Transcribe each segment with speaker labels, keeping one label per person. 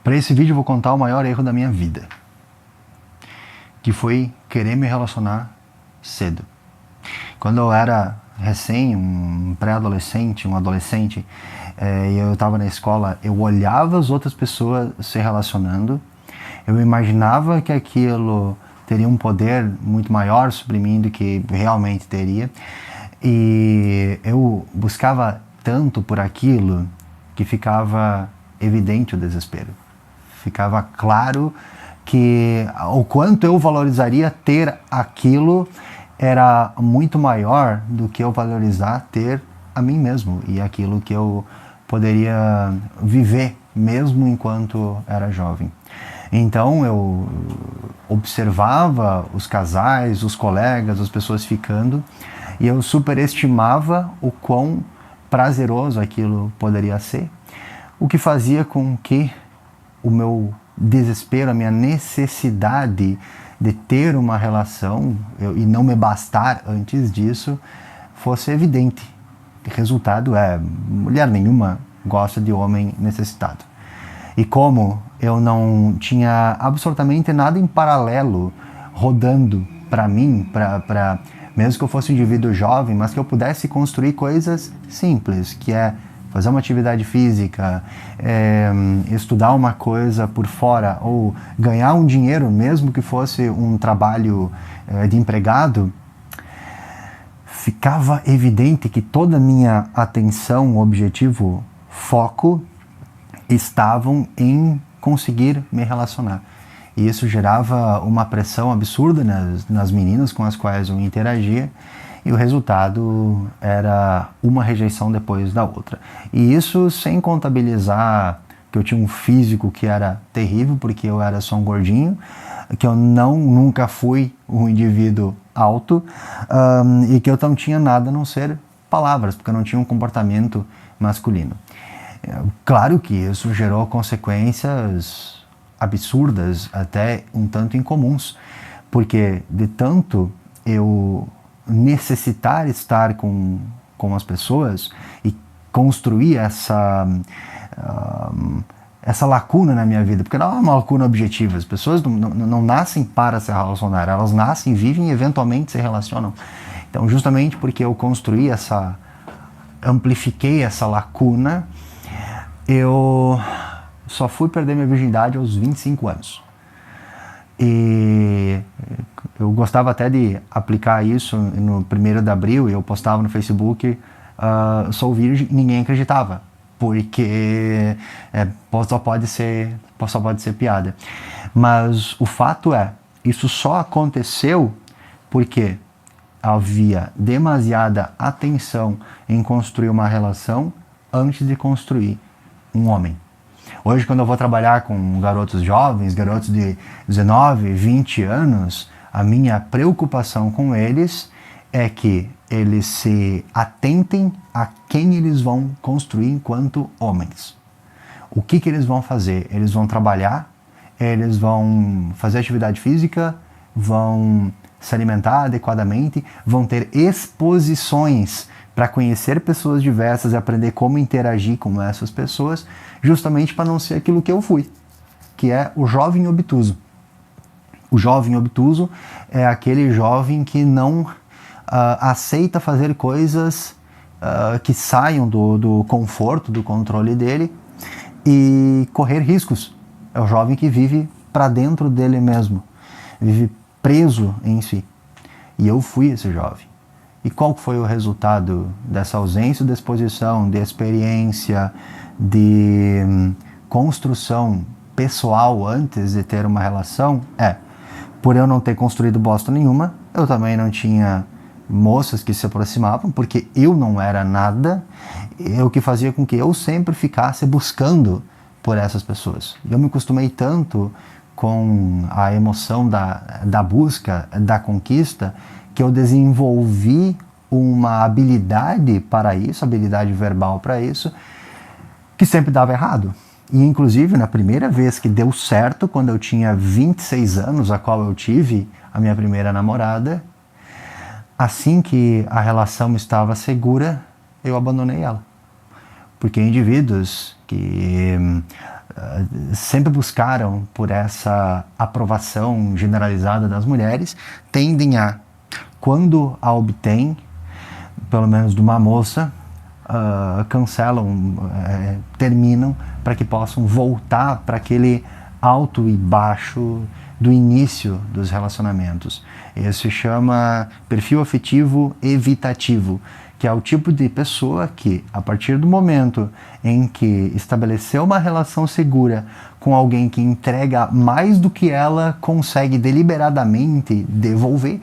Speaker 1: Para esse vídeo eu vou contar o maior erro da minha vida, que foi querer me relacionar cedo. Quando eu era um pré-adolescente, um adolescente, e eu estava na escola, eu olhava as outras pessoas se relacionando, eu imaginava que aquilo teria um poder muito maior sobre mim do que realmente teria, e eu buscava tanto por aquilo que ficava evidente o desespero. Ficava claro que o quanto eu valorizaria ter aquilo era muito maior do que eu valorizar ter a mim mesmo e aquilo que eu poderia viver mesmo enquanto era jovem. Então eu observava os casais, os colegas, as pessoas ficando, e eu superestimava o quão prazeroso aquilo poderia ser, o que fazia com que o meu desespero, a minha necessidade de ter uma relação e não me bastar antes disso fosse evidente. O resultado é, mulher nenhuma gosta de homem necessitado. E como eu não tinha absolutamente nada em paralelo rodando para mim, mesmo que eu fosse um indivíduo jovem, mas que eu pudesse construir coisas simples, que é fazer uma atividade física, estudar uma coisa por fora ou ganhar um dinheiro, mesmo que fosse um trabalho de empregado, ficava evidente que toda a minha atenção, objetivo, foco estavam em conseguir me relacionar. E isso gerava uma pressão absurda nas meninas com as quais eu interagia, e o resultado era uma rejeição depois da outra. E isso sem contabilizar que eu tinha um físico que era terrível, porque eu era só um gordinho, que eu nunca fui um indivíduo alto, e que eu não tinha nada a não ser palavras, porque eu não tinha um comportamento masculino. Claro que isso gerou consequências absurdas, até um tanto incomuns, porque de tanto eu necessitar estar com as pessoas e construir essa lacuna na minha vida, porque não é uma lacuna objetiva, as pessoas não nascem para se relacionar, elas nascem, vivem e eventualmente se relacionam. Então, justamente porque eu construí amplifiquei essa lacuna, eu só fui perder minha virgindade aos 25 anos. E eu gostava até de aplicar isso no 1º de abril, e eu postava no Facebook, sou virgem, e ninguém acreditava, porque só pode ser piada. Mas o fato é, isso só aconteceu porque havia demasiada atenção em construir uma relação antes de construir um homem. Hoje, quando eu vou trabalhar com garotos jovens, garotos de 19, 20 anos, a minha preocupação com eles é que eles se atentem a quem eles vão construir enquanto homens. O que eles vão fazer? Eles vão trabalhar, eles vão fazer atividade física, vão se alimentar adequadamente, vão ter exposições para conhecer pessoas diversas e aprender como interagir com essas pessoas, justamente para não ser aquilo que eu fui, que é o jovem obtuso. O jovem obtuso é aquele jovem que não aceita fazer coisas que saiam do conforto, do controle dele e correr riscos. É o jovem que vive para dentro dele mesmo, vive preso em si. E eu fui esse jovem. E qual foi o resultado dessa ausência de exposição, de experiência, de construção pessoal antes de ter uma relação? Por eu não ter construído bosta nenhuma, eu também não tinha moças que se aproximavam, porque eu não era nada, o que fazia com que eu sempre ficasse buscando por essas pessoas. Eu me acostumei tanto com a emoção da busca, da conquista, que eu desenvolvi uma habilidade para isso, habilidade verbal para isso, que sempre dava errado. E inclusive na primeira vez que deu certo, quando eu tinha 26 anos, a qual eu tive a minha primeira namorada, assim que a relação estava segura, eu abandonei ela. Porque indivíduos que sempre buscaram por essa aprovação generalizada das mulheres, tendem a, quando a obtêm, pelo menos de uma moça, cancelam, terminam, para que possam voltar para aquele alto e baixo do início dos relacionamentos. Isso se chama perfil afetivo evitativo, que é o tipo de pessoa que, a partir do momento em que estabeleceu uma relação segura com alguém que entrega mais do que ela consegue deliberadamente devolver,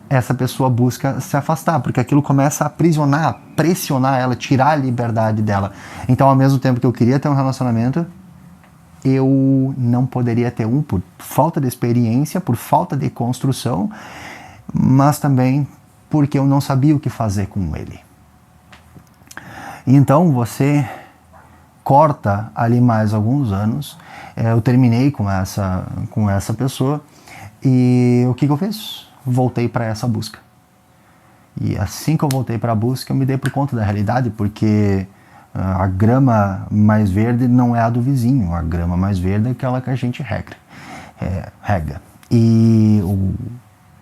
Speaker 1: essa pessoa busca se afastar, porque aquilo começa a aprisionar, pressionar ela, tirar a liberdade dela. Então, ao mesmo tempo que eu queria ter um relacionamento, eu não poderia ter um por falta de experiência, por falta de construção, mas também porque eu não sabia o que fazer com ele. Então você corta ali mais alguns anos. Eu terminei com essa pessoa e o que eu fiz? Voltei para essa busca. E assim que eu voltei para a busca, eu me dei por conta da realidade, porque a grama mais verde não é a do vizinho, a grama mais verde é aquela que a gente rega. E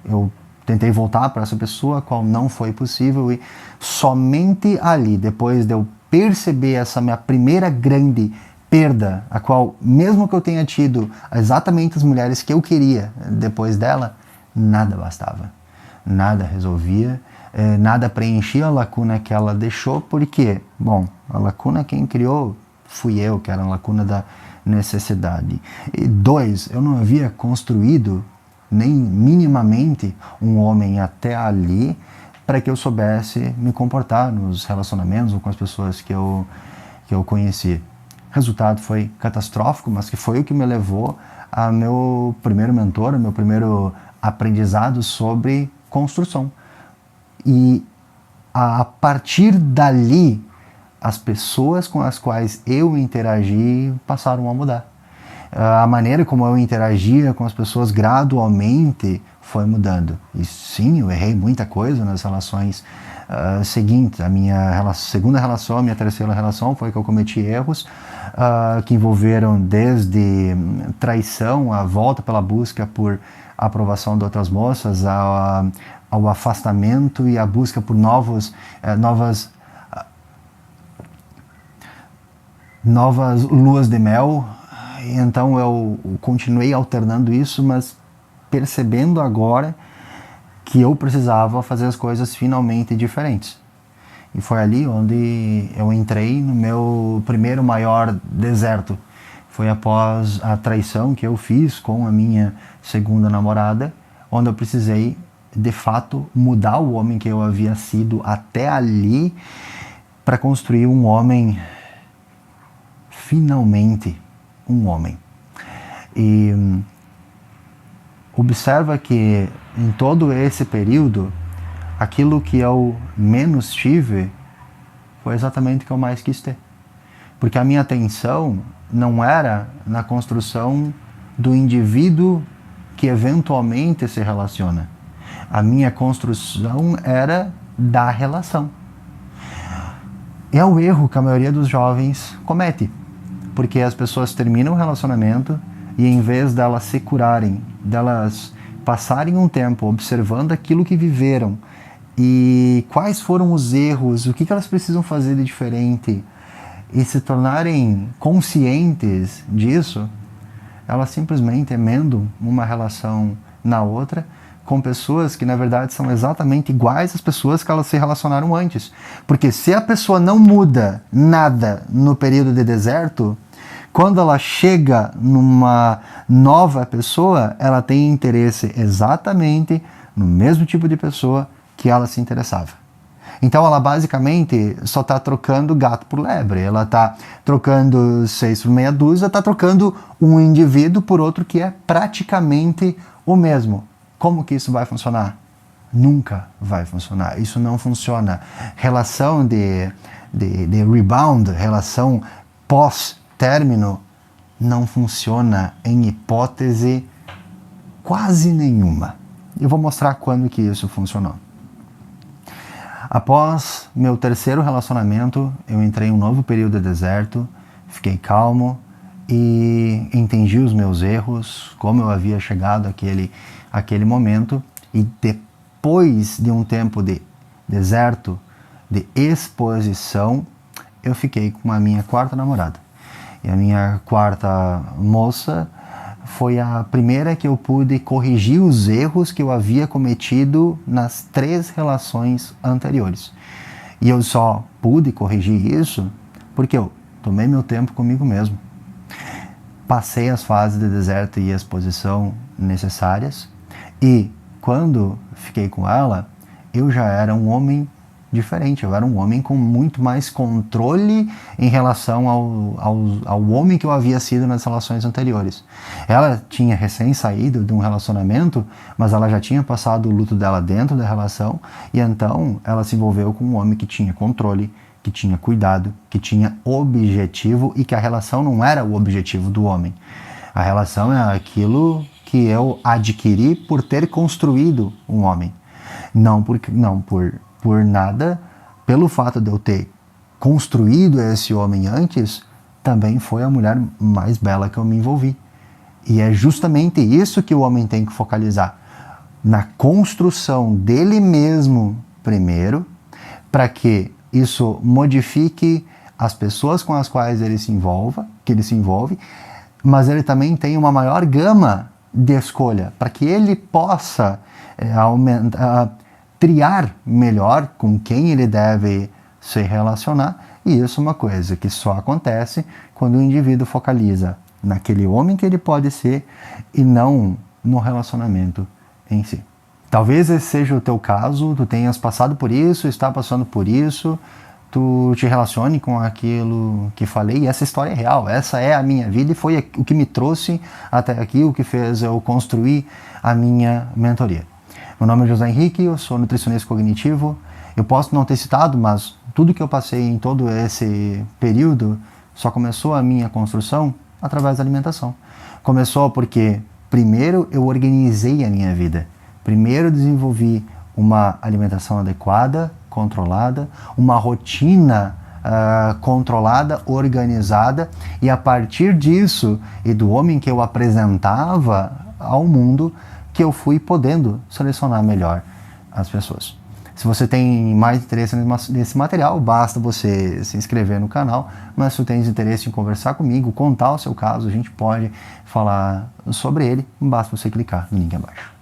Speaker 1: eu tentei voltar para essa pessoa, a qual não foi possível, e somente ali, depois de eu perceber essa minha primeira grande perda, a qual, mesmo que eu tenha tido exatamente as mulheres que eu queria depois dela, nada bastava, nada resolvia, nada preenchia a lacuna que ela deixou, porque, bom, a lacuna quem criou fui eu, que era a lacuna da necessidade. E 2, eu não havia construído nem minimamente um homem até ali para que eu soubesse me comportar nos relacionamentos ou com as pessoas que eu conheci. O resultado foi catastrófico, mas que foi o que me levou a meu primeiro mentor, meu primeiro aprendizado sobre construção. E a partir dali, as pessoas com as quais eu interagi passaram a mudar. A maneira como eu interagia com as pessoas gradualmente foi mudando. E sim, eu errei muita coisa nas relações seguintes. A minha segunda relação, a minha terceira relação foi que eu cometi erros que envolveram desde traição, a volta pela busca por aprovação de outras moças, ao afastamento e a busca por novas luas de mel. Então eu continuei alternando isso, mas percebendo agora que eu precisava fazer as coisas finalmente diferentes. E foi ali onde eu entrei no meu primeiro maior deserto. Foi após a traição que eu fiz com a minha segunda namorada, onde eu precisei, de fato, mudar o homem que eu havia sido até ali para construir um homem, finalmente um homem. E observa que em todo esse período, aquilo que eu menos tive foi exatamente o que eu mais quis ter. Porque a minha atenção não era na construção do indivíduo que eventualmente se relaciona. A minha construção era da relação. É o erro que a maioria dos jovens comete. Porque as pessoas terminam o relacionamento e em vez delas se curarem, delas passarem um tempo observando aquilo que viveram e quais foram os erros, o que elas precisam fazer de diferente e se tornarem conscientes disso, elas simplesmente emendam uma relação na outra com pessoas que na verdade são exatamente iguais às pessoas que elas se relacionaram antes. Porque se a pessoa não muda nada no período de deserto, quando ela chega numa nova pessoa, ela tem interesse exatamente no mesmo tipo de pessoa que ela se interessava. Então ela basicamente só está trocando gato por lebre, ela está trocando 6 por meia dúzia, está trocando um indivíduo por outro que é praticamente o mesmo. Como que isso vai funcionar? Nunca vai funcionar. Isso não funciona. Relação de rebound, relação pós-término, não funciona em hipótese quase nenhuma. Eu vou mostrar quando que isso funcionou. Após meu terceiro relacionamento, eu entrei em um novo período de deserto, fiquei calmo e entendi os meus erros, como eu havia chegado àquele momento, e depois de um tempo de deserto, de exposição, eu fiquei com a minha quarta namorada. E a minha quarta moça foi a primeira que eu pude corrigir os erros que eu havia cometido nas 3 relações anteriores. E eu só pude corrigir isso porque eu tomei meu tempo comigo mesmo. Passei as fases de deserto e exposição necessárias, e quando fiquei com ela, eu já era um homem diferente, eu era um homem com muito mais controle em relação ao homem que eu havia sido nas relações anteriores. Ela tinha recém saído de um relacionamento, mas ela já tinha passado o luto dela dentro da relação, e então ela se envolveu com um homem que tinha controle, que tinha cuidado, que tinha objetivo, e que a relação não era o objetivo do homem. A relação é aquilo que eu adquiri por ter construído um homem. Não por nada, pelo fato de eu ter construído esse homem antes, também foi a mulher mais bela que eu me envolvi. E é justamente isso que o homem tem que focalizar. Na construção dele mesmo primeiro, para que isso modifique as pessoas com as quais ele se envolve, mas ele também tem uma maior gama de escolha, para que ele possa triar melhor com quem ele deve se relacionar. E isso é uma coisa que só acontece quando o indivíduo focaliza naquele homem que ele pode ser e não no relacionamento em si. Talvez esse seja o teu caso, tu tenhas passado por isso, está passando por isso, tu te relacione com aquilo que falei, e essa história é real, essa é a minha vida e foi o que me trouxe até aqui, o que fez eu construir a minha mentoria. Meu nome é José Henrique, eu sou nutricionista cognitivo. Eu posso não ter citado, mas tudo que eu passei em todo esse período só começou a minha construção através da alimentação. Começou porque primeiro eu organizei a minha vida. Primeiro desenvolvi uma alimentação adequada, controlada, uma rotina controlada, organizada, e a partir disso e do homem que eu apresentava ao mundo, que eu fui podendo selecionar melhor as pessoas. Se você tem mais interesse nesse material, basta você se inscrever no canal, mas se você tem interesse em conversar comigo, contar o seu caso, a gente pode falar sobre ele, basta você clicar no link abaixo.